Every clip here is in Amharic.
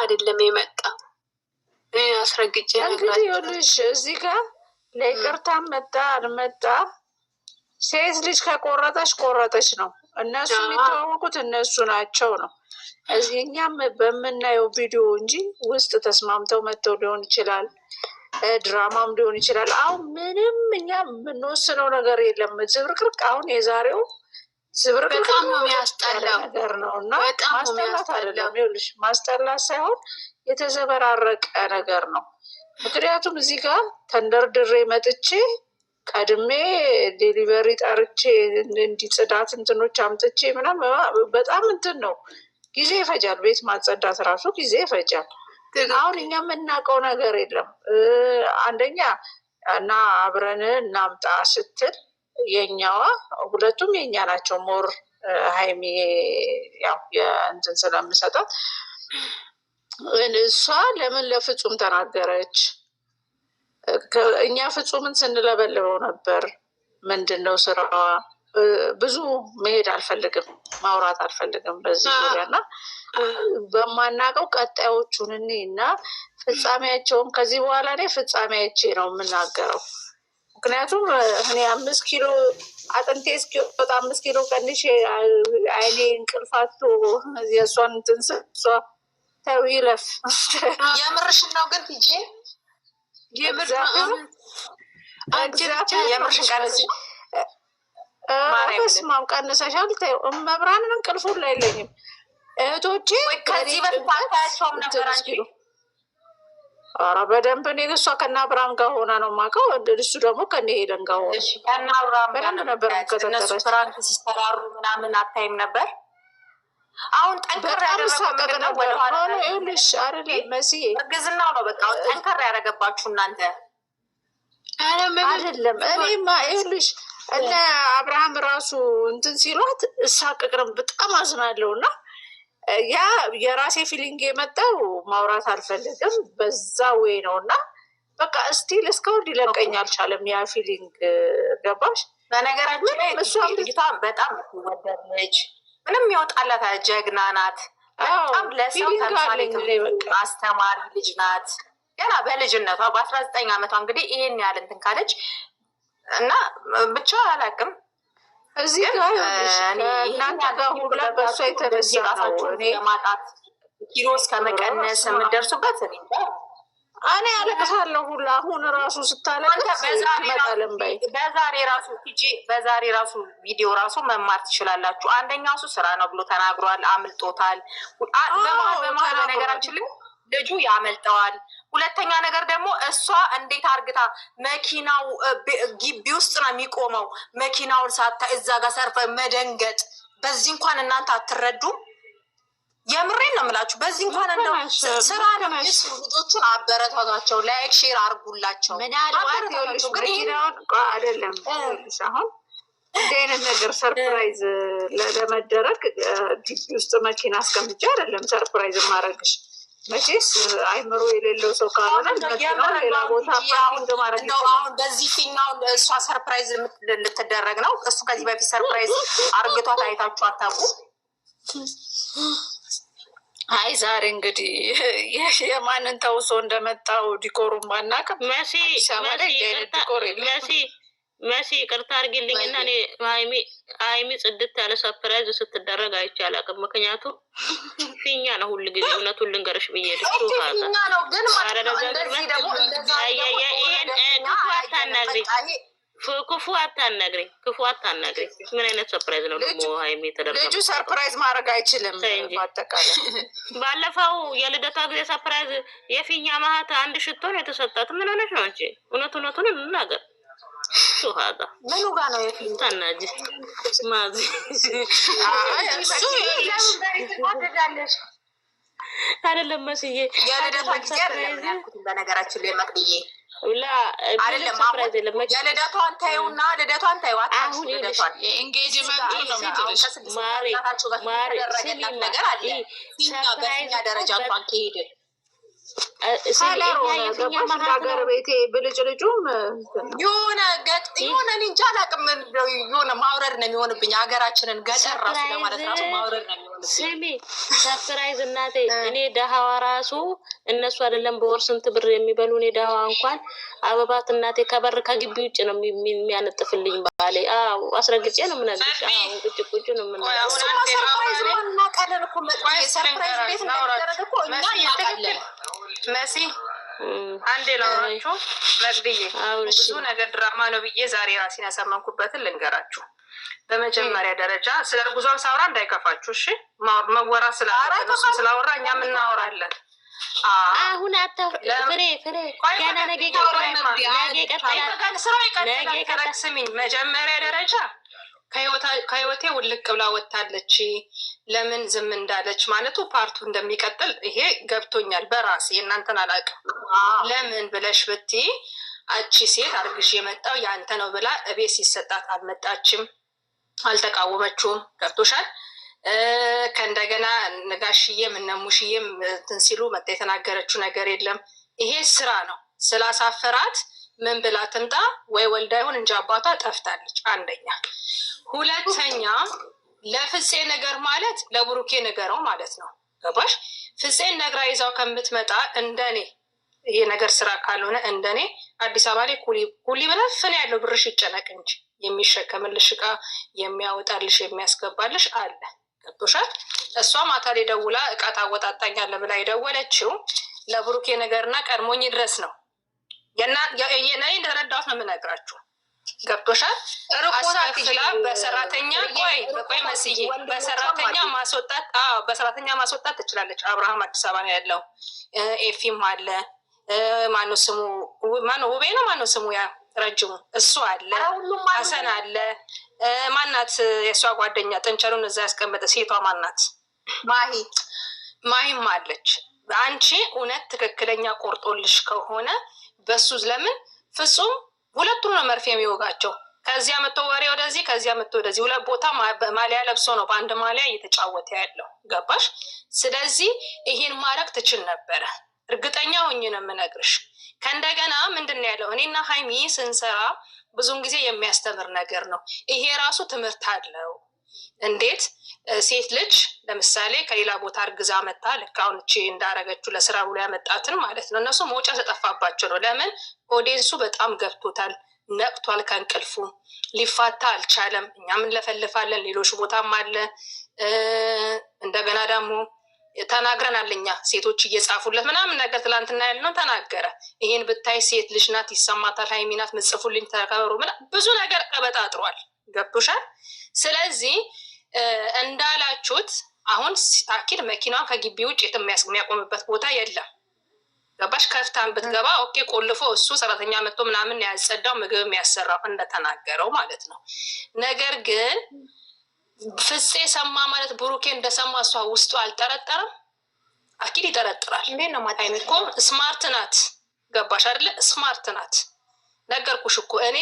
አይደለም የመጣው። አስረግጬ እንግዲህ ይኸውልሽ እዚህ ጋር ለይቅርታ መጣ አልመጣ ሴት ልጅ ከቆረጠች ቆረጠች ነው። እነሱ የሚተዋወቁት እነሱ ናቸው ነው። እኛም በምናየው ቪዲዮ እንጂ ውስጥ ተስማምተው መጥተው ሊሆን ይችላል፣ ድራማም ሊሆን ይችላል። አሁን ምንም እኛ የምንወስነው ነገር የለም። ዝብርቅርቅ አሁን የዛሬው ዝብርቅርቅ ነገር ነው እና ማስጠላት አይደለም። ይኸውልሽ ማስጠላት ሳይሆን የተዘበራረቀ ነገር ነው። ምክንያቱም እዚህ ጋር ተንደርድሬ መጥቼ ቀድሜ ዴሊቨሪ ጠርቼ እንዲህ ጽዳት እንትኖች አምጥቼ ምናምን በጣም እንትን ነው፣ ጊዜ ይፈጃል። ቤት ማጸዳት ራሱ ጊዜ ይፈጃል። አሁን እኛ የምናውቀው ነገር የለም። አንደኛ እና አብረን እናምጣ ስትል የኛዋ ሁለቱም የኛ ናቸው። ሞር ሀይሚ ያው የእንትን ስለምሰጣት እሷ ለምን ለፍጹም ተናገረች? እኛ ፍጹምን ስንለበልበው ነበር። ምንድን ነው ስራዋ? ብዙ መሄድ አልፈልግም፣ ማውራት አልፈልግም በዚህ ዙሪያ እና በማናውቀው ቀጣዮቹን እኔ እና ፍጻሜያቸውን ከዚህ በኋላ እኔ ፍጻሜያቼ ነው የምናገረው። ምክንያቱም እኔ 5 ኪሎ አጥንቴ እስኪወጣ 5 ኪሎ ቀንሼ አይኔ እንቅልፋቶ የእሷን እንትን እሷ ተው ይለፍ። የምርሽን ነው ግን ሂጂ የምርሽን ቀንሽ በስማም ቀንሰሻል። ተይው መብራንን እንቅልፉን ላይ የለኝም እህቶቼ። ከዚህ በፊት አታያቸውም ነበር አንቺ? ኧረ በደንብ እኔ እሷ ከእነ አብርሃም ጋር ሆና ነው የማውቀው። እሱ ደግሞ ከእነ ሄለን ጋር ሆነ ከእነ አብርሃም ጋር ነበር። እነሱ ፍራንክ ሲሰራሩ ምናምን አታይም ነበር? አሁን ጠንከር ያደረገው ወደኋላ ይኸውልሽ አይደለም መስዬ እርግዝናው ነው በቃ ጠንከር ያደረገባችሁ እናንተ አይደለም። እኔማ ይኸውልሽ እነ አብርሃም ራሱ እንትን ሲሏት እሳቀቅረም በጣም አዝናለሁ። እና ያ የራሴ ፊሊንግ የመጣው ማውራት አልፈልግም በዛ ወይ ነው። እና በቃ እስቲል እስካሁን ሊለቀኝ አልቻለም ያ ፊሊንግ። ገባሽ? በነገራችን ላይ ልጅቷ በጣም ትወደድ ልጅ፣ ምንም ይወጣላት ጀግና ናት። በጣም ለሰው ተምሳሌ አስተማሪ ልጅ ናት። ገና በልጅነቷ በ19 ዓመቷ እንግዲህ ይሄን ያህል እንትን ካለች እና ብቻ አላውቅም። እዚህ ጋር እናንተ ጋር ሁላ በእሷ የተነሳ ራሳችሁ ለማጣት ኪሎ እስከ መቀነስ የምትደርሱበት እኔ አለቅሳለሁ ሁላ። አሁን ራሱ ስታለቅስ መጣለም በይ በዛሬ ራሱ ቪዲዮ ራሱ መማር ትችላላችሁ። አንደኛው እሱ ስራ ነው ብሎ ተናግሯል፣ አምልጦታል። በመሀል በነገራችን ላይ ልጁ ያመልጠዋል። ሁለተኛ ነገር ደግሞ እሷ እንዴት አርግታ መኪናው ግቢ ውስጥ ነው የሚቆመው፣ መኪናውን ሳታ እዛ ጋር ሰርፈ መደንገጥ። በዚህ እንኳን እናንተ አትረዱም። የምሬን ነው የምላችሁ። በዚህ እንኳን እንደው ስራ ነው ልጆቹን አበረታቷቸው፣ ላይክ ሼር አርጉላቸው። ምናልባት ይኸውልሽ መኪናውን አይደለም አሁን እንዲህ አይነት ነገር ሰርፕራይዝ ለመደረግ ግቢ ውስጥ መኪና አስቀምጬ አይደለም ሰርፕራይዝ ማድረግሽ። መቼስ አይምሮ የሌለው ሰው ካልሆነ ሌላ ቦታ ማድረግ አሁን በዚህ ፊኛው እሷ ሰርፕራይዝ ልትደረግ ነው። እሱ ከዚህ በፊት ሰርፕራይዝ አርግቷት አይታችሁ አታውቁ? አይ ዛሬ እንግዲህ የማንን ተውሶ እንደመጣው ዲኮሩን ባናውቅም መሲ ቅርታ አድርጊልኝና እኔ ሀይሚ ጽድት ያለ ሰርፕራይዝ ስትደረግ አይቼ አላውቅም። ምክንያቱም ፊኛ ነው ሁሉ ጊዜ። እውነቱን ልንገርሽ ብዬ ክፉ አታናግሪኝ። ምን አይነት ሰርፕራይዝ ነው ደግሞ ሀይሚ ተደረገ? ልጁ ሰርፕራይዝ ማድረግ አይችልም። ባጠቃላይ ባለፈው የልደታ ጊዜ ሰርፕራይዝ የፊኛ ማህት አንድ ሽቶ ነው የተሰጣት። ምን ሆነች ነው እንጂ እውነቱን እንናገር። ሱሃዳ ምኑ ጋር ነው ታናጂ ማዚ አይደለም መስዬ የልደታ ጊዜ አይደለም። በነገራችን ላይ መቅድዬ የልደቷን ታዩና ልደቷን ታዩት። አሁን ልደቷን የኤንጌጅመንቱ ነው ነገር አለ። በፊኛ ደረጃ እንኳን ከሄድን ሀገር ቤቴ ብልጭልጩም የሆነ የሆነ እንጃ አላውቅም። የሆነ ማውረድ ነው የሚሆንብኝ። ሀገራችንን ገጠር ራሱ ለማለት ራሱ ማውረድ ነው የሚሆንብኝ። ስሚ ሰርፕራይዝ እናቴ፣ እኔ ደሃዋ ራሱ እነሱ አይደለም በወር ስንት ብር የሚበሉ እኔ ደሃዋ እንኳን አበባት እናቴ ከበር ከግቢ ውጭ ነው የሚያነጥፍልኝ ባሌ። አስረግጬ ነው የምነግርሽ። ቁጭ ቁጭ ነው የምናገረው። መሲ አንዴ ላውራችሁ መግድዬ፣ ብዙ ነገር ድራማ ነው ብዬ ዛሬ ራሴን ያሳመንኩበትን ልንገራችሁ። በመጀመሪያ ደረጃ ስለ እርጉዟን ሳውራ እንዳይከፋችሁ እሺ። መወራ ስላወራ እኛም እናወራለን። አሁን ፍሬ ገና ነገ ይቀጥላል። ስሚኝ፣ መጀመሪያ ደረጃ ከህይወቴ ውልቅ ብላ ወታለች። ለምን ዝም እንዳለች ማለቱ ፓርቱ እንደሚቀጥል ይሄ ገብቶኛል በራሴ እናንተን አላውቅም። ለምን ብለሽ ብትይ አቺ ሴት አርግሽ የመጣው ያንተ ነው ብላ እቤት ሲሰጣት አልመጣችም፣ አልተቃወመችውም። ገብቶሻል? ከእንደገና ነጋሽዬም እነሙሽዬም እንትን ሲሉ መጣ የተናገረችው ነገር የለም። ይሄ ስራ ነው። ስላሳፈራት ምን ብላ ትምጣ? ወይ ወልዳ ይሁን እንጂ አባቷ ጠፍታለች። አንደኛ። ሁለተኛ ለፍፄ ነገር ማለት ለብሩኬ ነገረው ማለት ነው። ገባሽ? ፍፄን ነግራ ይዛው ከምትመጣ እንደኔ ይሄ ነገር ስራ ካልሆነ እንደኔ አዲስ አበባ ላይ ኩሊ በለፍን ያለው ብርሽ ይጨነቅ እንጂ የሚሸከምልሽ እቃ የሚያወጣልሽ የሚያስገባልሽ አለ። ገብቶሻል? እሷ ማታ ላይ ደውላ እቃ ታወጣጣኛለ ብላ የደወለችው ለብሩኬ ነገርና ቀድሞኝ ድረስ ነው። የኔ እንደረዳሁት ነው የምነግራችሁ። ገብቶሻል? አስከፍላ በሰራተኛ ቆይ መስዬ በሰራተኛ ማስወጣት ትችላለች። አብርሃም አዲስ አበባ ነው ያለው። ኤፊም አለ። ማነው ስሙ? ውቤ ነው ማነው ስሙ? ያ ረጅሙ እሱ አለ። ሀሰን አለ። ማናት የእሷ ጓደኛ ጥንቸሉን እዛ ያስቀመጠ ሴቷ ማናት? ማሂም አለች። አንቺ እውነት ትክክለኛ ቆርጦልሽ ከሆነ በሱ ለምን ፍጹም ሁለቱም ነው መርፌ የሚወጋቸው። ከዚያ መቶ ወሬ ወደዚህ፣ ከዚያ መቶ ወደዚህ። ሁለት ቦታ ማሊያ ለብሶ ነው በአንድ ማሊያ እየተጫወተ ያለው። ገባሽ? ስለዚህ ይሄን ማድረግ ትችል ነበረ። እርግጠኛ ሆኜ ነው የምነግርሽ። ከእንደገና ምንድን ነው ያለው? እኔና ሀይሚ ስንሰራ ብዙውን ጊዜ የሚያስተምር ነገር ነው። ይሄ ራሱ ትምህርት አለው። እንዴት ሴት ልጅ ለምሳሌ ከሌላ ቦታ እርግዛ መታ ልክ አሁን እቺ እንዳረገችው ለስራ ብሎ ያመጣትን ማለት ነው። እነሱ መውጫ ተጠፋባቸው ነው። ለምን? ኦዲየንሱ በጣም ገብቶታል፣ ነቅቷል። ከእንቅልፉ ሊፋታ አልቻለም። እኛም እንለፈልፋለን፣ ሌሎች ቦታም አለ። እንደገና ደግሞ ተናግረናል። እኛ ሴቶች እየጻፉለት ምናምን ነገር ትላንትና ያልነው ተናገረ። ይሄን ብታይ ሴት ልጅ ናት፣ ይሰማታል፣ ሀይሚ ናት፣ ምጽፉልኝ ተከበሩ፣ ብዙ ነገር ቀበጣጥሯል። ገብቶሻል? ስለዚህ እንዳላችሁት አሁን አኪድ መኪናውን ከግቢ ውጭ የሚያቆምበት ቦታ የለም። ገባሽ? ከፍታን ብትገባ ኦኬ፣ ቆልፎ እሱ ሰራተኛ መጥቶ ምናምን ያጸዳው ምግብ የሚያሰራው እንደተናገረው ማለት ነው። ነገር ግን ፍፄ ሰማ ማለት ብሩኬ እንደሰማ እሷ ውስጡ አልጠረጠረም? አኪድ ይጠረጥራል። ሀይሚ እኮ ስማርት ናት። ገባሽ አይደለ? ስማርት ናት። ነገርኩሽ እኮ እኔ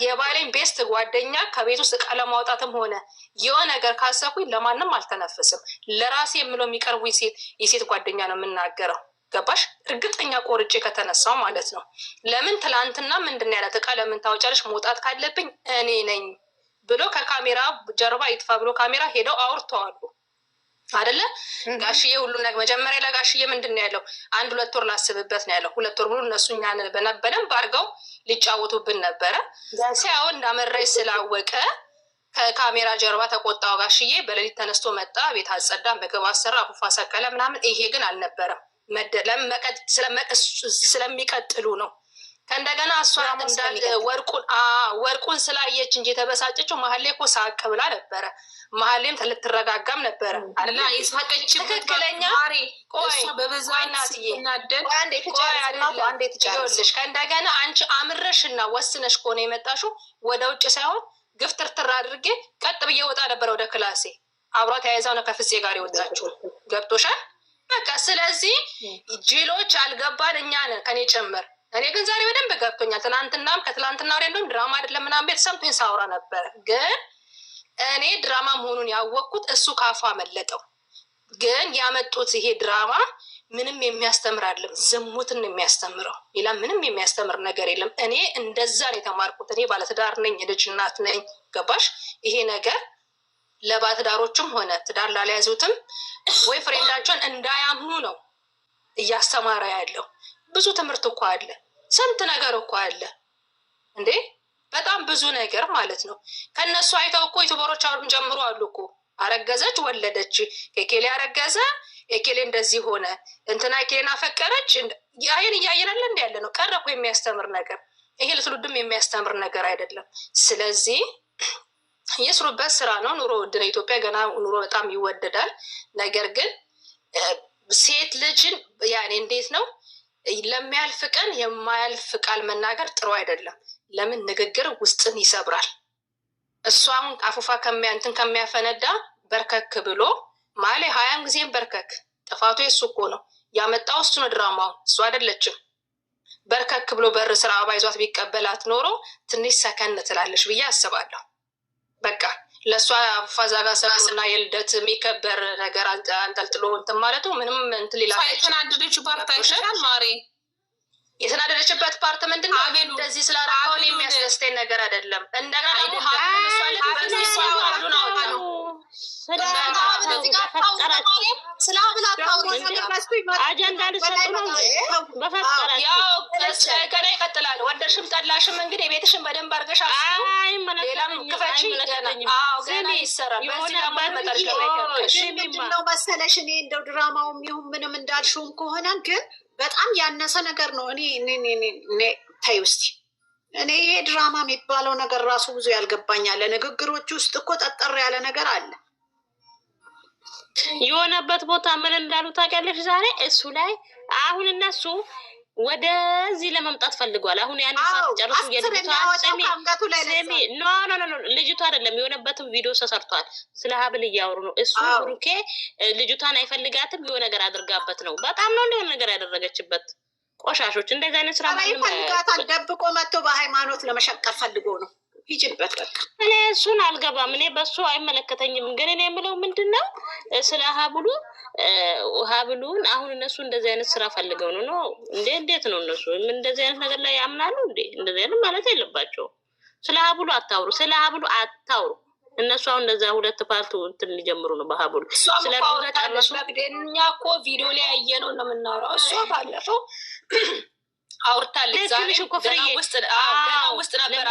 የባሌን ቤስት ጓደኛ ከቤት ውስጥ እቃ ለማውጣትም ሆነ የሆነ ነገር ካሰብኩኝ ለማንም አልተነፍስም። ለራሴ የምለው የሚቀርቡኝ የሴት ጓደኛ ነው የምናገረው። ገባሽ? እርግጠኛ ቆርጬ ከተነሳው ማለት ነው። ለምን ትላንትና ምንድን ያለት እቃ ለምን ታወጫለሽ? መውጣት ካለብኝ እኔ ነኝ ብሎ ከካሜራ ጀርባ ይጥፋ ብሎ ካሜራ ሄደው አውርተዋሉ አይደለ? ጋሽዬ ሁሉ ነገር መጀመሪያ ለጋሽዬ ምንድን ያለው 1-2 ወር ላስብበት ነው ያለው። 2 ወር ሙሉ እነሱ እኛን በደንብ አድርገው ሊጫወቱብን ነበረ። ሲያው እንዳመረች ስላወቀ ከካሜራ ጀርባ ተቆጣው ጋሽዬ። በሌሊት ተነስቶ መጣ፣ ቤት አጸዳ፣ ምግብ አሰራ፣ አፉፋ ሰቀለ ምናምን። ይሄ ግን አልነበረም። ስለሚቀጥሉ ነው። ከእንደገና እሷ እንዳለ ወርቁን ስላየች እንጂ የተበሳጨችው መሀል ላይ እኮ ሳቅ ብላ ነበረ። መሀሌም ልትረጋጋም ነበረ አላ የሳቀችበት ትክክለኛ ቆይናትዬልሽ። ከእንደገና አንቺ አምረሽና ወስነሽ ከሆነ የመጣሽው ወደ ውጭ ሳይሆን ግፍትርትር አድርጌ ቀጥ ብዬ ወጣ ነበረ ወደ ክላሴ። አብሯ ተያይዛው ነው ከፍፄ ጋር የወጣችው። ገብቶሻል? በቃ ስለዚህ ጅሎች አልገባን እኛ ነን ከኔ ጭምር። እኔ ግን ዛሬ በደንብ ገብቶኛል። ትናንትናም ከትላንትና ወዲያ እንደውም ድራማ አይደለም ምናምን ቤት ሰምቶኝ ሳውራ ነበረ። ግን እኔ ድራማ መሆኑን ያወቅኩት እሱ ካፏ መለጠው። ግን ያመጡት ይሄ ድራማ ምንም የሚያስተምር አይደለም። ዝሙትን ነው የሚያስተምረው። ሌላ ምንም የሚያስተምር ነገር የለም። እኔ እንደዛ ነው የተማርኩት። እኔ ባለትዳር ነኝ፣ የልጅ እናት ነኝ። ገባሽ? ይሄ ነገር ለባለትዳሮችም ሆነ ትዳር ላልያዙትም ወይ ፍሬንዳቸውን እንዳያምኑ ነው እያስተማረ ያለው። ብዙ ትምህርት እኮ አለ፣ ስንት ነገር እኮ አለ እንዴ! በጣም ብዙ ነገር ማለት ነው። ከነሱ አይተው እኮ ዩቱበሮች አሁን ጀምሮ አሉ እኮ። አረገዘች፣ ወለደች፣ ኤኬሌ አረገዘ፣ ኤኬሌ እንደዚህ ሆነ፣ እንትና ኤኬሌን አፈቀረች። ይህን እያየናለ እንዲ ያለ ነው። ቀረ እኮ የሚያስተምር ነገር። ይሄ ለትውልድም የሚያስተምር ነገር አይደለም። ስለዚህ የስሩበት ስራ ነው። ኑሮ ውድ ነው። ኢትዮጵያ ገና ኑሮ በጣም ይወደዳል። ነገር ግን ሴት ልጅን ያኔ እንዴት ነው ለሚያልፍ ቀን የማያልፍ ቃል መናገር ጥሩ አይደለም። ለምን? ንግግር ውስጥን ይሰብራል። እሷም አፉፋ ከሚያንትን ከሚያፈነዳ በርከክ ብሎ ማሌ 20 ጊዜም በርከክ። ጥፋቱ የሱ እኮ ነው ያመጣው፣ እሱ ነው ድራማው፣ እሱ አይደለችም። በርከክ ብሎ በር ስራ አባይዟት ቢቀበላት ኖሮ ትንሽ ሰከን ትላለች ብዬ አስባለሁ። በቃ ለእሷ ፋዛጋ ሰና የልደት የሚከበር ነገር አንጠልጥሎ እንትን ማለቱ ምንም እንትን ሌላ የተናደደች ፓርት አይተሻል ማሬ? የተናደደችበት ፓርት ምንድን ነው? እንደዚህ ስላረካውን የሚያስደስተኝ ነገር አይደለም። እንደገና ደግሞ ገና ይቀጥላል። ወደድሽም ጠላሽም እንግዲህ ቤትሽን በደንብ አድርገሽ ሌላም ክፈቺ። ገና ይሰራል። ምንድነው መሰለሽ እኔ እንደው ድራማው የሚሆን ምንም እንዳልሽውም ከሆነ ግን በጣም ያነሰ ነገር ነው። እኔ ታይ ውስጥ እኔ ይሄ ድራማ የሚባለው ነገር ራሱ ብዙ ያልገባኛል። ንግግሮች ውስጥ እኮ ጠጠር ያለ ነገር አለ። የሆነበት ቦታ ምን እንዳሉ ታውቂያለሽ? ዛሬ እሱ ላይ አሁን እነሱ ወደዚህ ለመምጣት ፈልጓል። አሁን ያን ጨርሱ ልጅቷ አይደለም የሆነበትም ቪዲዮ ተሰርቷል። ስለ ሀብል እያወሩ ነው። እሱ ብሩኬ ልጅቷን አይፈልጋትም፣ የሆነ ነገር አድርጋበት ነው። በጣም ነው እንደሆነ ነገር ያደረገችበት። ቆሻሾች እንደዚህ አይነት ስራ ይፈልጋታል። ደብቆ መጥቶ በሃይማኖት ለመሸቀር ፈልጎ ነው። ይጅበት በቃ እኔ እሱን አልገባም። እኔ በሱ አይመለከተኝም። ግን እኔ የምለው ምንድን ነው ስለ ሀብሉን አሁን እነሱ እንደዚህ አይነት ስራ ፈልገው ነው እንዴት ነው እነሱ እንደዚህ አይነት ነገር ላይ ያምናሉ እንዴ? እንደዚህ አይነት ማለት የለባቸው። ስለ ሀብሉ አታውሩ፣ ስለ ሀብሉ አታውሩ። እነሱ አሁን እንደዛ ሁለት ፓርቱ እንትን ሊጀምሩ ነው በሀብሉ። ስለ እኛ እኮ ቪዲዮ ላይ ያየነው ነው የምናወራው። እሷ ባለፈው አውርታለች። ዛሬ ገና ውስጥ ነበር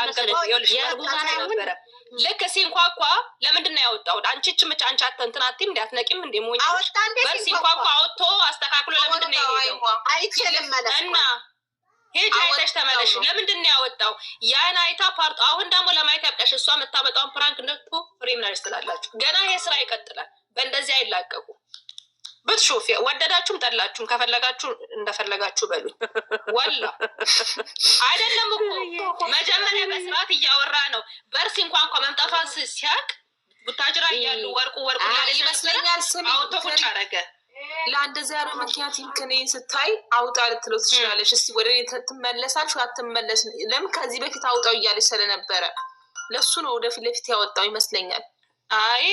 ነበረ። ልክ ሲንኳኳ ለምንድን ነው ያወጣው? አንቺ ችምች አንቺ እንትን አትይም እንዲ አትነቂም እንዲ ሞኝ በር ሲንኳኳ አውጥቶ አስተካክሎ ለምንድን ነው የሄደው? እና ሄጅ አይተሽ ተመለሽ። ለምንድን ነው ያወጣው? ያን አይታ ፓርቱ አሁን ደግሞ ለማየት ያብቃሽ። እሷ የምታመጣውን ፕራንክ እንደቶ ፍሬም ናሽ ትላላችሁ። ገና ይሄ ስራ ይቀጥላል። በእንደዚህ አይላቀቁ። ብትሾፍ ወደዳችሁም ጠላችሁም ከፈለጋችሁ እንደፈለጋችሁ በሉኝ። ወላ አይደለም እኮ መጀመሪያ በስርዓት እያወራ ነው። በርሲ እንኳን መምጣቷን ሲያቅ ቡታጅራ እያሉ ወርቁ ይመስለኛል። ስም አውቶ ቁጭ አረገ። ለአንደዚያ ያለ ምክንያት ይምክን ስታይ አውጣ ልትለው ትችላለች። እስቲ ወደ እኔ ትመለሳልሽ አትመለስ? ለምን ከዚህ በፊት አውጣው እያለች ስለነበረ ለሱ ነው ወደፊት ለፊት ያወጣው ይመስለኛል። አይ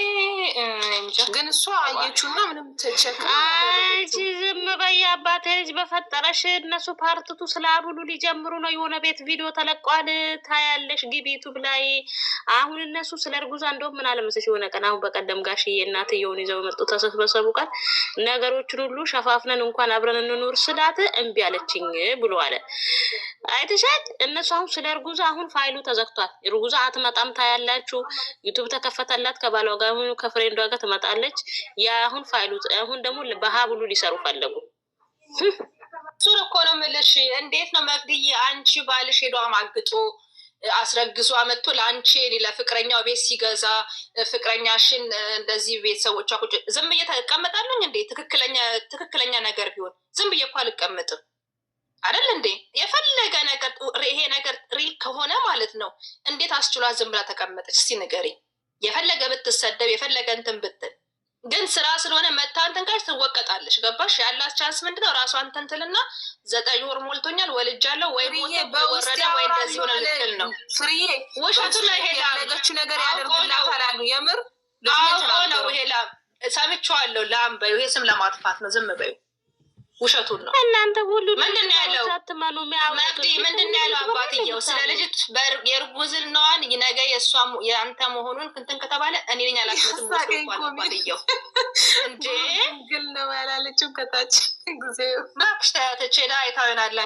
ግን እሷ አየችውና ምንም ተቸክ ዝም በይ አባቴ ልጅ በፈጠረሽ። እነሱ ፓርትቱ ስላብሉ ሊጀምሩ ነው። የሆነ ቤት ቪዲዮ ተለቋል ታያለሽ፣ ግቢ ዩቱብ ላይ። አሁን እነሱ ስለ እርጉዛ እንደውም ምን አለመሰለሽ የሆነ ቀን አሁን በቀደም ጋሽዬ እናትየውን ይዘው መጡ። ተሰበሰቡ ቀን ነገሮችን ሁሉ ሸፋፍነን እንኳን አብረን እንኖር ስላት እምቢ አለችኝ ብሎ አለ። አይተሻት? እነሱ አሁን ስለ እርጉዛ አሁን ፋይሉ ተዘግቷል። እርጉዛ አትመጣም ታያላችሁ። ዩቱብ ተከፈተላት ከባሏ ጋር ሆኖ ከፍሬንዷ ጋር ትመጣለች። ያ አሁን ፋይሉ አሁን ደግሞ በሀብሉ ሊሰሩ ፈለጉ። እሱን እኮ ነው የምልሽ። እንዴት ነው መግድዬ አንቺ ባልሽ ሄዶ አማግጦ አስረግዞ አመጥቶ ለአንቺ ለፍቅረኛው ቤት ሲገዛ ፍቅረኛሽን እንደዚህ ቤተሰቦቿ ዝም ብዬ እቀመጣለሁ እንዴ? ትክክለኛ ነገር ቢሆን ዝም ብዬ እኮ አልቀመጥም አይደል እንዴ? የፈለገ ነገር ይሄ ነገር ሪል ከሆነ ማለት ነው እንዴት አስችሏት ዝም ብላ ተቀመጠች? እስቲ ንገሪኝ። የፈለገ ብትሰደብ የፈለገ እንትን ብትል ግን ስራ ስለሆነ መታ እንትን ጋር ትወቀጣለች። ገባሽ? ያላት ቻንስ ምንድነው? ራሷን ተንትልና 9 ወር ሞልቶኛል ወልጃለሁ ወይ ወረደ ወይ እንደዚህ ሆነ ልትል ነው። ፍሪዬ ውሸቱን ላይ ሄዳ ያለገችው ነገር ያደርግላታል አሉ። የምር አውቆ ነው። ይሄ ላም ሰምቼዋለሁ። ላም በይው። ይሄ ስም ለማጥፋት ነው። ዝም በይው። ውሸቱን ነው። እናንተ ሁሉ ምንድን ያለው ሳትመኑ ምንድን ያለው አባትየው ስለ ልጅት የእርጉዝናዋን ነገ የአንተ መሆኑን እንትን ከተባለ እኔ ነኝ አላስመትም አባትየው እንዴ ግል ነው ያላለችው ከታች ጊዜ ማክሽታ ተቼዳ አይታወናለ